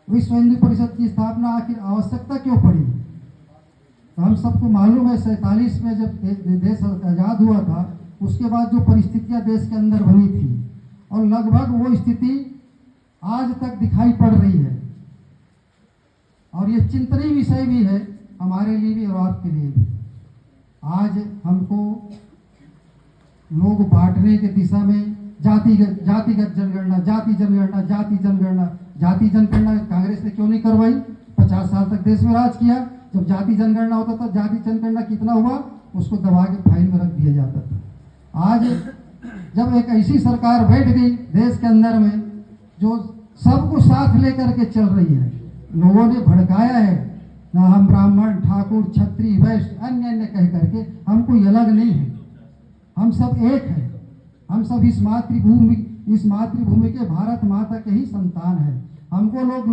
विश्व हिंदू परिषद की स्थापना आखिर आवश्यकता क्यों पड़ी? तो हम सबको मालूम है 47 में जब देश आज़ाद हुआ था, उसके बाद जो परिस्थितियां देश के अंदर बनी थी और लगभग वो स्थिति आज तक दिखाई पड़ रही है। और ये चिंतनीय विषय भी है हमारे लिए भी और आपके लिए भी। आज हमको लोग बांटने के दिशा में जातिगत जनगणना, जाति जनगणना, जाति जनगणना, जाति जनगणना कांग्रेस ने क्यों नहीं करवाई? 50 साल तक देश में राज किया। जब जाति जनगणना होता था, जाति जनगणना कितना हुआ उसको दबा के फाइल में रख दिया जाता था। आज जब एक ऐसी सरकार बैठ गई देश के अंदर में जो सबको साथ लेकर के चल रही है, लोगों ने भड़काया है ना, हम ब्राह्मण, ठाकुर, क्षत्रिय, वैश्य, अन्य अन्य कह करके, हम कोई अलग नहीं है, हम सब एक हैं। हम सब इस मातृभूमि के भारत माता के ही संतान हैं। हमको लोग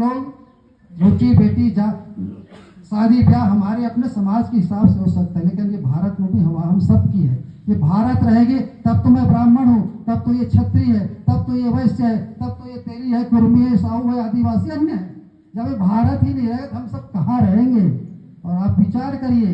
रोटी बेटी शादी ब्याह हमारे अपने समाज के हिसाब से हो सकता है, लेकिन ये भारत में भी हम सब की है। ये भारत रहेगी तब तो मैं ब्राह्मण हूँ, तब तो ये क्षत्रिय है, तब तो ये वैश्य है, तब तो ये तेली है, कुर्मी है, साहू है, आदिवासी अन्य है। जब ये भारत ही नहीं रहेगा तो हम सब कहाँ रहेंगे? और आप विचार करिए,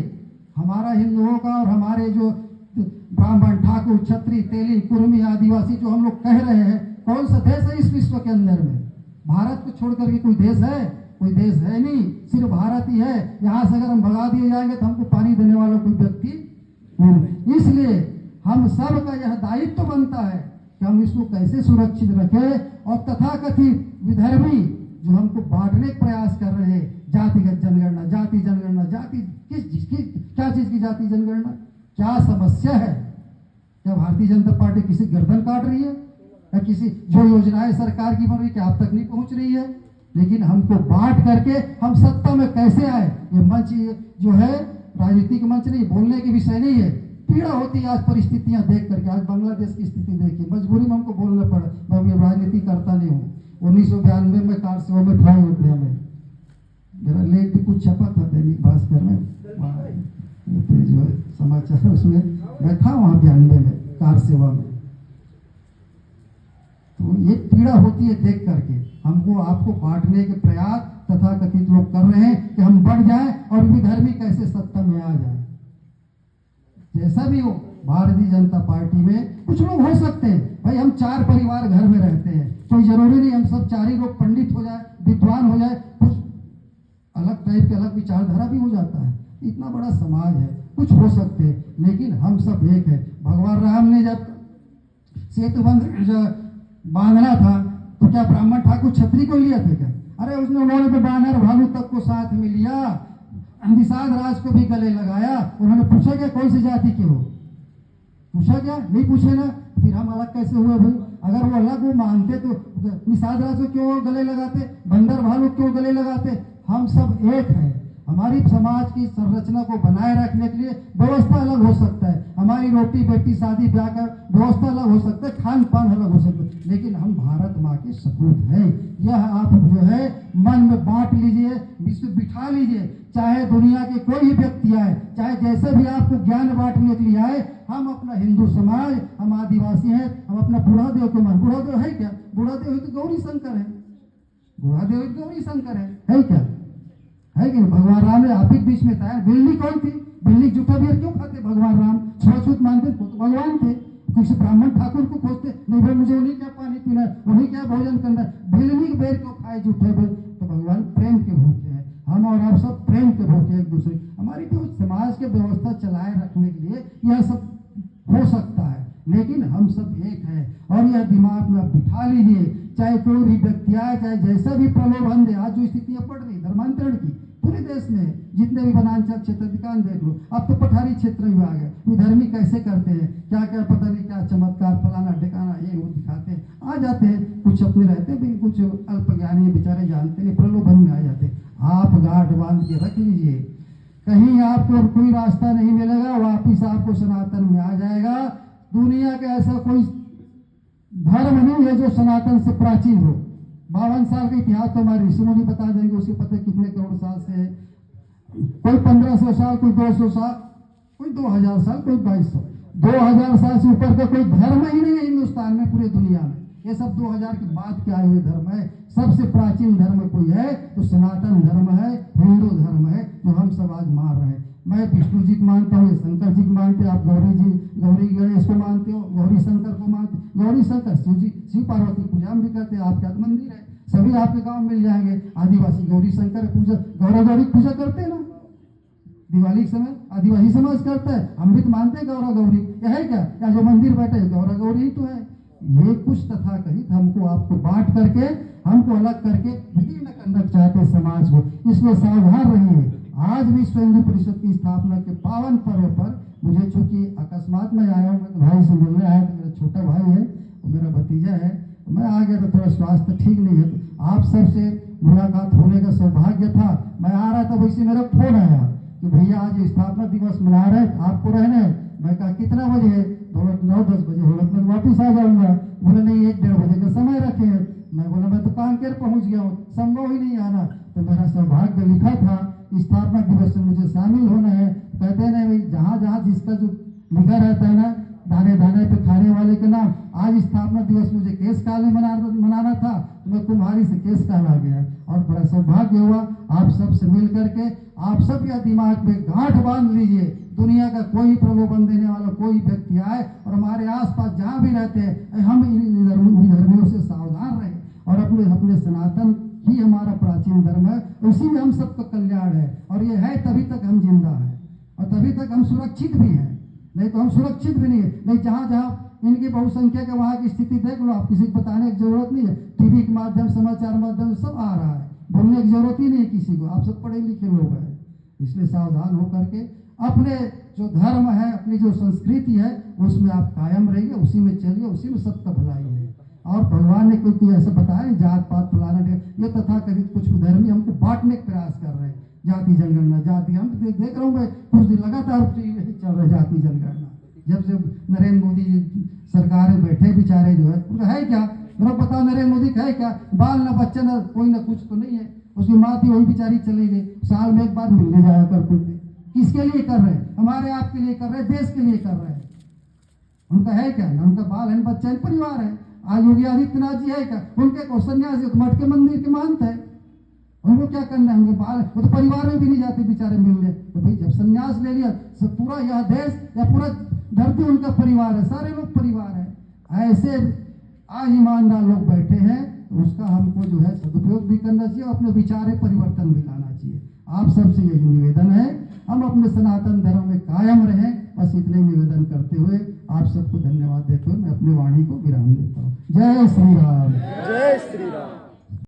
हमारा हिंदुओं का और हमारे जो ब्राह्मण, ठाकुर, क्षत्रिय, तेली, कुर्मी, आदिवासी जो हम लोग कह रहे हैं, कौन सा देश है इस विश्व के अंदर में? भारत को छोड़ करके कोई देश है? कोई देश है नहीं, सिर्फ भारत ही है। यहाँ से अगर हम भगा दिए जाएंगे तो हमको पानी देने वाला कोई व्यक्ति नहीं। इसलिए हम सब का यह दायित्व बनता है कि हम इसको कैसे सुरक्षित रखें। और तथाकथित विधर्मी जो हमको बांटने का प्रयास कर रहे हैं, जातिगत जनगणना, जाति जनगणना, जाति क्या चीज की जाति जनगणना? क्या समस्या है? क्या भारतीय जनता पार्टी किसी गर्दन काट रही है? या किसी जो योजनाएं सरकार की बन रही क्या आप तक नहीं पहुंच रही है? लेकिन हमको बांट करके हम सत्ता में कैसे आए? ये मंच जो है राजनीतिक मंच नहीं, बोलने के विषय नहीं है। पीड़ा होती है आज परिस्थितियां देख करके। आज बांग्लादेश की स्थिति देखिए, मजबूरी में हमको बोलना पड़ा। मैं राजनीति करता नहीं हूँ। 1992 में कार सेवा में था अयोध्या में, मेरा लेख भी कुछ छपा था दैनिक भास्कर में, जो है समाचार, उसमें मैं था वहाँ 92 में कार सेवा में। तो ये पीड़ा होती है देख करके। हमको आपको बांटने के प्रयास तथा कथित लोग कर रहे हैं कि हम बढ़ जाएं और विधर्मी कैसे सत्ता में आ जाए। जैसा भी हो, भारतीय जनता पार्टी में कुछ लोग हो सकते हैं, भाई हम 4 परिवार घर में रहते हैं, कोई जरूरी नहीं हम सब 4 ही लोग पंडित हो जाए, विद्वान हो जाए, कुछ अलग टाइप के अलग विचारधारा भी हो जाता है। इतना बड़ा समाज है, कुछ हो सकते हैं, लेकिन हम सब एक है। भगवान राम ने जब सेतुबंध बांधना था तो क्या ब्राह्मण, ठाकुर, क्षत्रिय को लिया था क्या? अरे उसने उन्होंने तो बानर भालू तक को साथ में लिया, निषाद राज को भी गले लगाया। उन्होंने पूछा क्या कौन सी जाति के हो? पूछा क्या? नहीं पूछे ना। फिर हम अलग कैसे हुए भाई? अगर वो अलग वो मानते तो निषाद राज को क्यों गले लगाते? बंदर भालू क्यों गले लगाते? हम सब एक हैं। हमारी समाज की संरचना को बनाए रखने के लिए व्यवस्था अलग हो सकता है, हमारी रोटी बेटी शादी ब्याह का व्यवस्था अलग हो सकता है, खान पान अलग हो सकता है, लेकिन हम भारत माँ के सपूत हैं। यह आप जो है मन में बांट लीजिए, विश्व बिठा लीजिए। चाहे दुनिया के कोई भी व्यक्ति आए, चाहे जैसे भी आपको ज्ञान बांटने के लिए आए, हम अपना हिंदू समाज, हम आदिवासी हैं, हम अपना बूढ़ादेव को मान। बूढ़ादेव है क्या? बूढ़ादेव तो गौरी शंकर है, बूढ़ादेव गौरी शंकर है क्या? है कि भगवान राम ने आप ही बीच में था। बिल्ली कौन थी? बिल्ली जूठा बियर क्यों खाते? भगवान राम छूत मानते तो भगवान थे। किसी ब्राह्मण ठाकुर को खोजते नहीं भाई मुझे उन्हीं क्या पानी पीना है, उन्हीं क्या भोजन करना है, बिल्ली के बेर क्यों खाए जूठे बेर? तो भगवान प्रेम के भूखे हैं, हम और आप सब प्रेम के भूखे एक दूसरे। हमारी तो समाज के व्यवस्था चलाए रखने के लिए यह सब हो सकता है, लेकिन हम सब एक है। और यह दिमाग में आप बिठा लीजिए, चाहे कोई भी व्यक्ति आए, चाहे जैसा भी प्रलोभन दे। आज जो स्थितियां पड़ रही धर्मांतरण की पूरे देश में, जितने भी वनांचल क्षेत्र दुकान देख लो, अब तो पठारी क्षेत्र में आ गए। विधर्मी कैसे करते हैं, क्या क्या पता नहीं क्या चमत्कार, फलाना ठिकाना ये वो दिखाते हैं, आ जाते हैं। कुछ अपने रहते हैं, कुछ अल्पज्ञानी बेचारे जानते नहीं, प्रलोभन में आ जाते हैं। आप गांठ बांध के रख लीजिए, कहीं आपको कोई रास्ता नहीं मिलेगा, वापिस आपको सनातन में आ जाएगा। दुनिया का ऐसा कोई धर्म नहीं है जो सनातन से प्राचीन हो। 52 साल का इतिहास तो हमारे ऋषि मुनि बता देंगे, उसके पता कितने करोड़ साल से है। कोई 1500 साल, कोई 200 साल, कोई 2000 साल, कोई 2200, 2000 साल से ऊपर का कोई धर्म ही नहीं है हिंदुस्तान में, पूरी दुनिया में। ये सब 2000 के बाद के आए हुए धर्म है। सबसे प्राचीन धर्म कोई कोई है तो सनातन धर्म है, हिंदू धर्म है, जो हम सब आज मान रहे हैं। मैं विष्णु जी को मानता हूँ, शंकर जी को मानते, आप गौरी गणेश को मानते हो, गौरी शंकर को मानते, गौरी शंकर शिव जी, शिव पार्वती पूजा भी करते हैं। आपके मंदिर है, सभी आपके गांव में मिल जाएंगे। आदिवासी गौरी शंकर पूजा, गौरा गौरी पूजा करते हैं ना, दिवाली के समय आदिवासी समाज करता है, हम भी तो मानते हैं गौरा गौरी। क्या है क्या, या जो मंदिर बैठे गौरा गौरी ही तो है। ये कुछ तथाकथित हमको आपको बांट करके, हमको अलग करके विलीन करना चाहते हैं समाज को। इसलिए सावधान रहिए। आज विश्व हिंदू परिषद की स्थापना के पावन पर्व पर मुझे चूंकि अकस्मात में आया हूँ, मैं भाई से मिलने आया, तो मेरा छोटा भाई है, मेरा भतीजा है, मैं आ गया तो थोड़ा स्वास्थ्य ठीक नहीं है, तो आप सबसे मुलाकात होने का सौभाग्य था। मैं आ रहा था, वैसे मेरा फोन आया कि भैया आज स्थापना दिवस मना रहे, आपको रहना है। मैं कहा कितना बजे है? बोला 9-10 बजे होगा, मैं वापिस आ जाऊंगा। बोले नहीं, 1-1:30 बजे का समय रखे हैं। मैं बोला मैं तो कांकेर पहुंच गया हूँ, संभव ही नहीं आना। तो मेरा सौभाग्य लिखा था स्थापना दिवस में मुझे शामिल होना है। कहते हैं ना भाई, जहाँ जहाँ जिसका जो लिखा रहता है ना, दाने दाने पे खाने वाले के नाम। आज स्थापना दिवस मुझे केस काल में मनाना था, तो मैं कुम्हारी से केस काल आ गया और बड़ा सौभाग्य हुआ आप सब से मिल करके। आप सब या दिमाग में गांठ बांध लीजिए, दुनिया का कोई प्रलोभन देने वाला कोई व्यक्ति आए और हमारे आसपास जहाँ भी रहते हैं, हम धर्मियों से सावधान रहें और अपने सनातन ही हमारा प्राचीन धर्म है, उसी में हम सबका कल्याण है। और ये है तभी तक हम जिंदा हैं और तभी तक हम सुरक्षित भी हैं, नहीं तो हम सुरक्षित भी नहीं है। नहीं, जहाँ जहाँ इनकी बहुसंख्या के वहाँ की स्थिति देख लो, आप किसी को बताने की जरूरत नहीं है। टीवी के माध्यम, समाचार माध्यम सब आ रहा है, बोलने की जरूरत ही नहीं है किसी को। आप सब पढ़े लिखे लोग हैं, इसलिए सावधान होकर के अपने जो धर्म है, अपनी जो संस्कृति है, उसमें आप कायम रहिए, उसी में चलिए, उसी में सबका भलाई है। और भगवान ने कोई ऐसा बताया जात पात फलाना, ये तथाकथित कुछ धर्मी हमको बांटने का प्रयास कर रहे हैं। जाति जनगणना, जाति, हम देख रहा हूँ मैं कुछ दिन लगातार यही चल रहा है जाति जनगणना। जब से नरेंद्र मोदी सरकार में बैठे बेचारे जो है, उनका है क्या? मेरा बताओ, नरेंद्र मोदी का है क्या? बाल ना बच्चा ना कोई ना कुछ तो नहीं है। उसकी माँ थी, वही बेचारी चली गई, साल में एक बार मिलने जाया करते थे। किसके लिए कर रहे हैं? हमारे आपके लिए कर रहे हैं, देश के लिए कर रहे हैं। उनका है क्या? ना उनका बाल है, बच्चा है, परिवार है। आज योगी आदित्यनाथ जी है क्या? उनके को सन्यासी मठ के मंदिर के महंत है, उनको क्या करना है? उनके बाल, वो तो परिवार में भी नहीं जाते बेचारे मिलने। तो भाई जब संन्यास ले लिया, सब पूरा यह देश या पूरा धरती उनका परिवार है, सारे लोग परिवार है। ऐसे आज ईमानदार लोग बैठे हैं, तो उसका हमको जो है सदुपयोग भी करना चाहिए और अपने विचारे परिवर्तन भी लाना चाहिए। आप सबसे यही निवेदन है, हम अपने सनातन धर्म में कायम रहें, बस इतने निवेदन करते हुए आप सबको धन्यवाद देते हुए मैं अपनी वाणी को विराम देता हूँ। जय श्री राम। जय श्री राम।